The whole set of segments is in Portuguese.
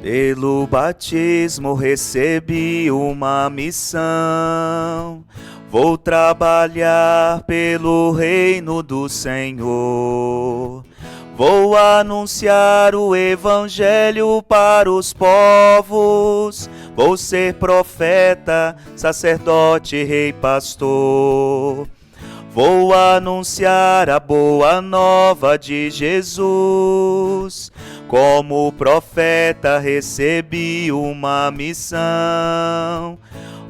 Pelo batismo recebi uma missão. Vou trabalhar pelo reino do Senhor. Vou anunciar o evangelho para os povos. Vou ser profeta, sacerdote, rei, pastor. Vou anunciar a boa nova de Jesus. Como profeta recebi uma missão.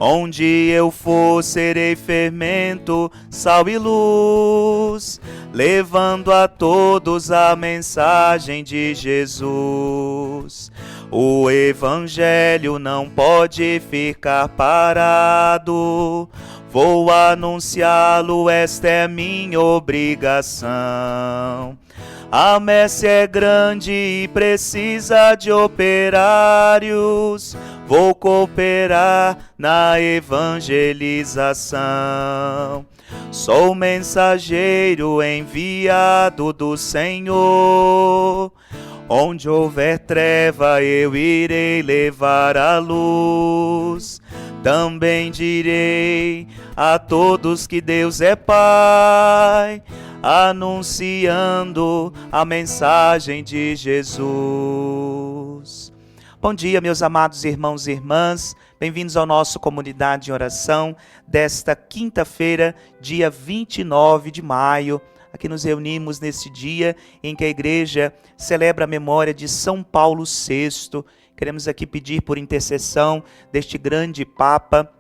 Onde eu for, serei fermento, sal e luz, levando a todos a mensagem de Jesus. O evangelho não pode ficar parado. Vou anunciá-lo, esta é minha obrigação. A messe é grande e precisa de operários. Vou cooperar na evangelização. Sou mensageiro enviado do Senhor. Onde houver treva, eu irei levar a luz. Também direi a todos que Deus é Pai, anunciando a mensagem de Jesus. Bom dia, meus amados irmãos e irmãs. Bem-vindos ao nosso Comunidade em Oração desta quinta-feira, dia 29 de maio. Aqui nos reunimos nesse dia em que a igreja celebra a memória de São Paulo VI. Queremos aqui pedir por intercessão deste grande Papa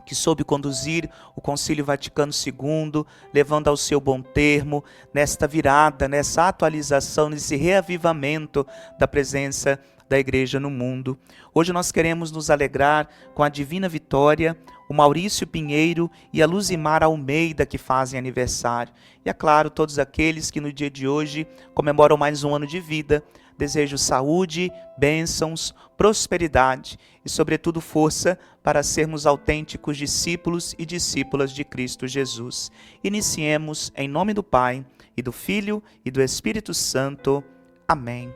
que soube conduzir o Concílio Vaticano II, levando ao seu bom termo, nesta virada, nessa atualização, nesse reavivamento da presença da igreja no mundo. Hoje nós queremos nos alegrar com a Divina Vitória, o Maurício Pinheiro e a Luzimar Almeida, que fazem aniversário. E é claro, todos aqueles que no dia de hoje comemoram mais um ano de vida. Desejo saúde, bênçãos, prosperidade e, sobretudo, força para sermos autênticos discípulos e discípulas de Cristo Jesus. Iniciemos em nome do Pai, e do Filho e do Espírito Santo. Amém.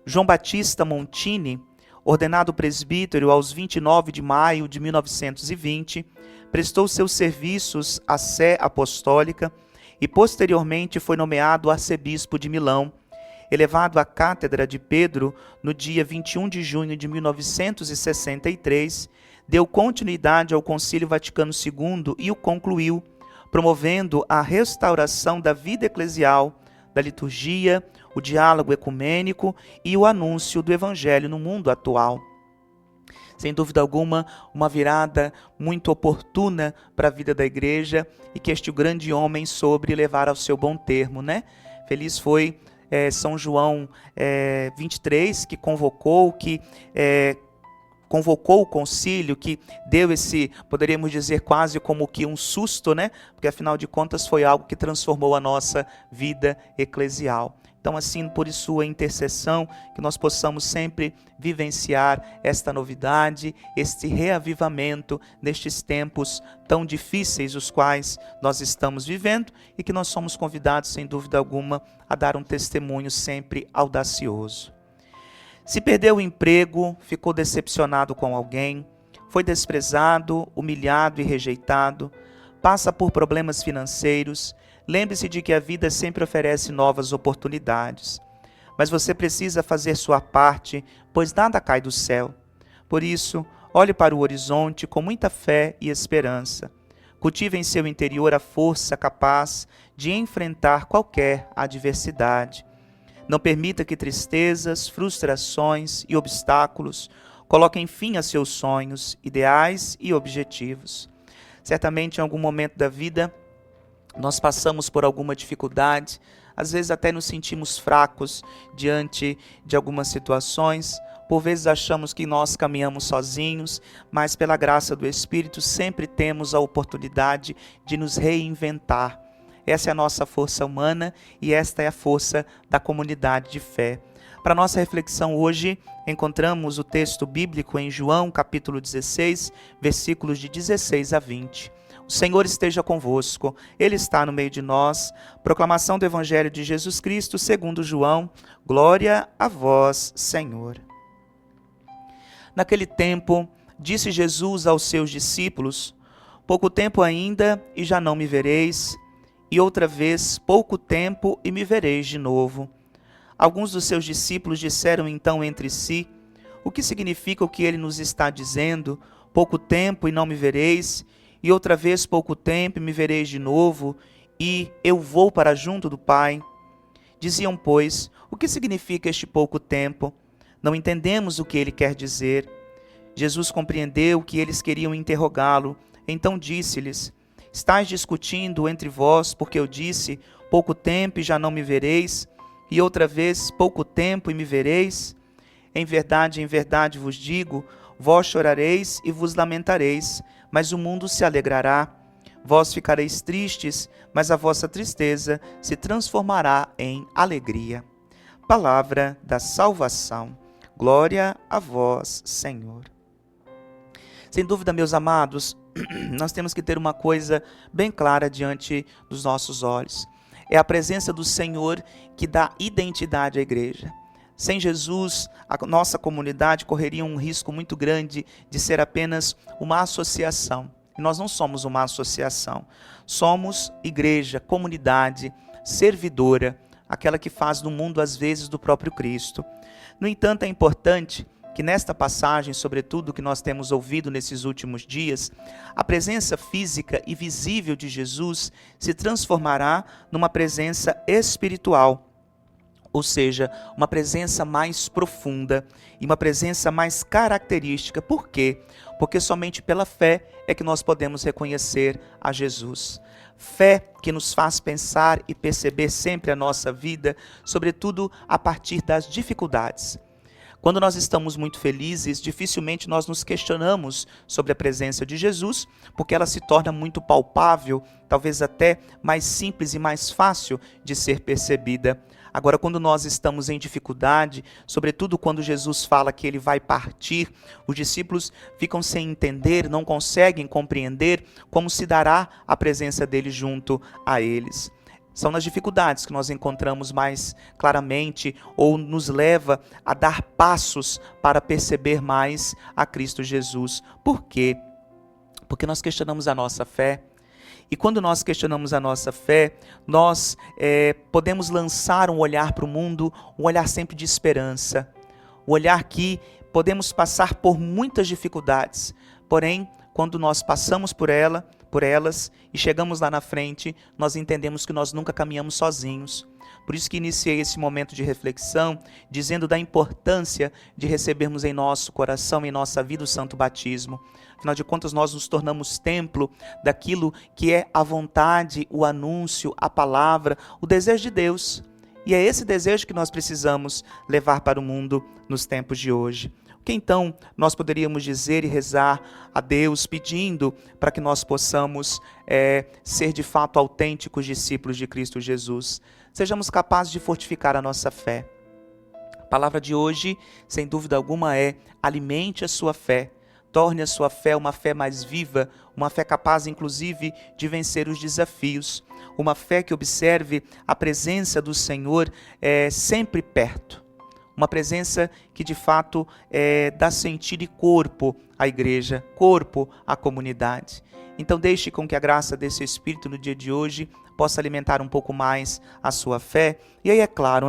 João Batista Montini, ordenado presbítero aos 29 de maio de 1920, prestou seus serviços à Sé Apostólica e posteriormente foi nomeado arcebispo de Milão. Elevado à cátedra de Pedro no dia 21 de junho de 1963, deu continuidade ao Concílio Vaticano II e o concluiu, promovendo a restauração da vida eclesial, da liturgia, o diálogo ecumênico e o anúncio do Evangelho no mundo atual. Sem dúvida alguma, uma virada muito oportuna para a vida da igreja e que este grande homem soube levar ao seu bom termo, né? Feliz foi São João 23, que convocou o concílio, que deu esse, poderíamos dizer, quase como que um susto, né? Porque afinal de contas foi algo que transformou a nossa vida eclesial. Então, assim, por sua intercessão, que nós possamos sempre vivenciar esta novidade, este reavivamento nestes tempos tão difíceis, os quais nós estamos vivendo, e que nós somos convidados, sem dúvida alguma, a dar um testemunho sempre audacioso. Se perdeu o emprego, ficou decepcionado com alguém, foi desprezado, humilhado e rejeitado, passa por problemas financeiros, lembre-se de que a vida sempre oferece novas oportunidades. Mas você precisa fazer sua parte, pois nada cai do céu. Por isso, olhe para o horizonte com muita fé e esperança. Cultive em seu interior a força capaz de enfrentar qualquer adversidade. Não permita que tristezas, frustrações e obstáculos coloquem fim a seus sonhos, ideais e objetivos. Certamente, em algum momento da vida, nós passamos por alguma dificuldade, às vezes até nos sentimos fracos diante de algumas situações. Por vezes achamos que nós caminhamos sozinhos, mas pela graça do Espírito sempre temos a oportunidade de nos reinventar. Essa é a nossa força humana e esta é a força da comunidade de fé. Para nossa reflexão hoje, encontramos o texto bíblico em João, capítulo 16, versículos de 16 a 20. O Senhor esteja convosco, Ele está no meio de nós. Proclamação do Evangelho de Jesus Cristo segundo João. Glória a vós, Senhor. Naquele tempo, disse Jesus aos seus discípulos: pouco tempo ainda e já não me vereis, e outra vez pouco tempo e me vereis de novo. Alguns dos seus discípulos disseram então entre si: o que significa o que ele nos está dizendo? Pouco tempo e não me vereis, e outra vez pouco tempo e me vereis de novo, e eu vou para junto do Pai. Diziam, pois, o que significa este pouco tempo? Não entendemos o que ele quer dizer. Jesus compreendeu que eles queriam interrogá-lo, então disse-lhes: estáis discutindo entre vós, porque eu disse, pouco tempo e já não me vereis, e outra vez pouco tempo e me vereis? Em verdade vos digo, vós chorareis e vos lamentareis, mas o mundo se alegrará. Vós ficareis tristes, mas a vossa tristeza se transformará em alegria. Palavra da salvação. Glória a vós, Senhor. Sem dúvida, meus amados, nós temos que ter uma coisa bem clara diante dos nossos olhos. É a presença do Senhor que dá identidade à igreja. Sem Jesus, a nossa comunidade correria um risco muito grande de ser apenas uma associação. E nós não somos uma associação. Somos igreja, comunidade, servidora, aquela que faz do mundo as vezes do próprio Cristo. No entanto, é importante que nesta passagem, sobretudo que nós temos ouvido nesses últimos dias, a presença física e visível de Jesus se transformará numa presença espiritual, ou seja, uma presença mais profunda e uma presença mais característica. Por quê? Porque somente pela fé é que nós podemos reconhecer a Jesus. Fé que nos faz pensar e perceber sempre a nossa vida, sobretudo a partir das dificuldades. Quando nós estamos muito felizes, dificilmente nós nos questionamos sobre a presença de Jesus, porque ela se torna muito palpável, talvez até mais simples e mais fácil de ser percebida. Agora, quando nós estamos em dificuldade, sobretudo quando Jesus fala que ele vai partir, os discípulos ficam sem entender, não conseguem compreender como se dará a presença dele junto a eles. São nas dificuldades que nós encontramos mais claramente ou nos leva a dar passos para perceber mais a Cristo Jesus. Por quê? Porque nós questionamos a nossa fé. E quando nós questionamos a nossa fé, nós podemos lançar um olhar para o mundo, um olhar sempre de esperança. Um olhar que podemos passar por muitas dificuldades, porém, quando nós passamos por elas e chegamos lá na frente, nós entendemos que nós nunca caminhamos sozinhos. Por isso que iniciei esse momento de reflexão, dizendo da importância de recebermos em nosso coração, em nossa vida, o santo batismo. Afinal de contas, nós nos tornamos templo daquilo que é a vontade, o anúncio, a palavra, o desejo de Deus. E é esse desejo que nós precisamos levar para o mundo nos tempos de hoje. O que então nós poderíamos dizer e rezar a Deus pedindo para que nós possamos ser de fato autênticos discípulos de Cristo Jesus? Sejamos capazes de fortificar a nossa fé. A palavra de hoje, sem dúvida alguma, é: alimente a sua fé. Torne a sua fé uma fé mais viva, uma fé capaz, inclusive, de vencer os desafios. Uma fé que observe a presença do Senhor sempre perto. Uma presença que, de fato, dá sentido e corpo à igreja, corpo à comunidade. Então, deixe com que a graça desse Espírito no dia de hoje possa alimentar um pouco mais a sua fé. E aí, é claro,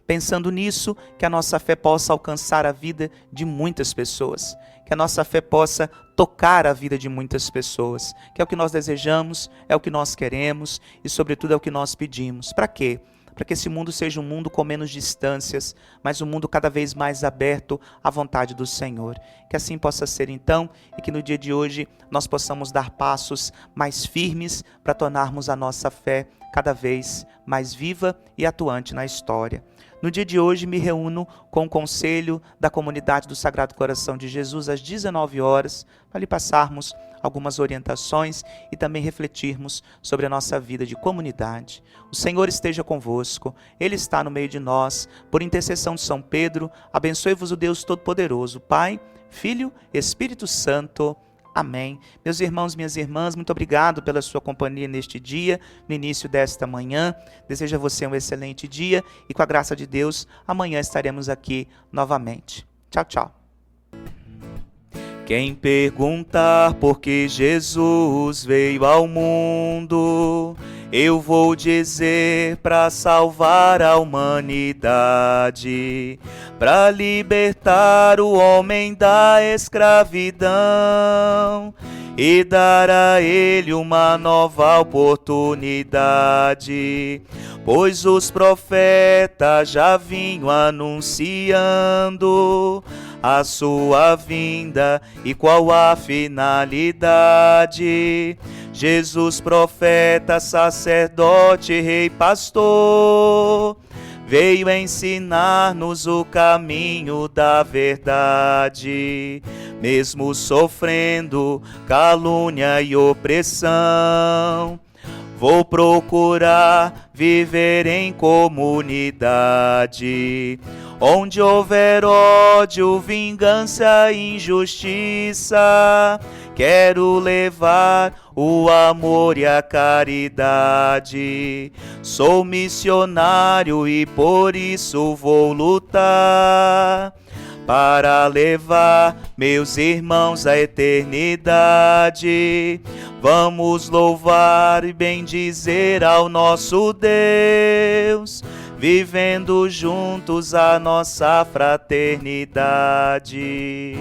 pensando nisso, que a nossa fé possa alcançar a vida de muitas pessoas. Que a nossa fé possa tocar a vida de muitas pessoas. Que é o que nós desejamos, é o que nós queremos e, sobretudo, é o que nós pedimos. Para quê? Para que esse mundo seja um mundo com menos distâncias, mas um mundo cada vez mais aberto à vontade do Senhor. Que assim possa ser então, e que no dia de hoje nós possamos dar passos mais firmes para tornarmos a nossa fé cada vez mais viva e atuante na história. No dia de hoje me reúno com o Conselho da Comunidade do Sagrado Coração de Jesus às 19 horas, para lhe passarmos algumas orientações e também refletirmos sobre a nossa vida de comunidade. O Senhor esteja convosco, Ele está no meio de nós. Por intercessão de São Pedro, abençoe-vos o Deus Todo-Poderoso, Pai, Filho, Espírito Santo. Amém. Meus irmãos, minhas irmãs, muito obrigado pela sua companhia neste dia, no início desta manhã. Desejo a você um excelente dia e, com a graça de Deus, amanhã estaremos aqui novamente. Tchau, tchau. Quem perguntar por que Jesus veio ao mundo, eu vou dizer para salvar a humanidade, para libertar o homem da escravidão e dar a ele uma nova oportunidade. Pois os profetas já vinham anunciando a sua vinda e qual a finalidade. Jesus, profeta, sacerdote, rei, pastor, veio ensinar-nos o caminho da verdade, mesmo sofrendo calúnia e opressão. Vou procurar viver em comunidade, onde houver ódio, vingança e injustiça. Quero levar o amor e a caridade. Sou missionário e por isso vou lutar, para levar meus irmãos à eternidade. Vamos louvar e bendizer ao nosso Deus, vivendo juntos a nossa fraternidade.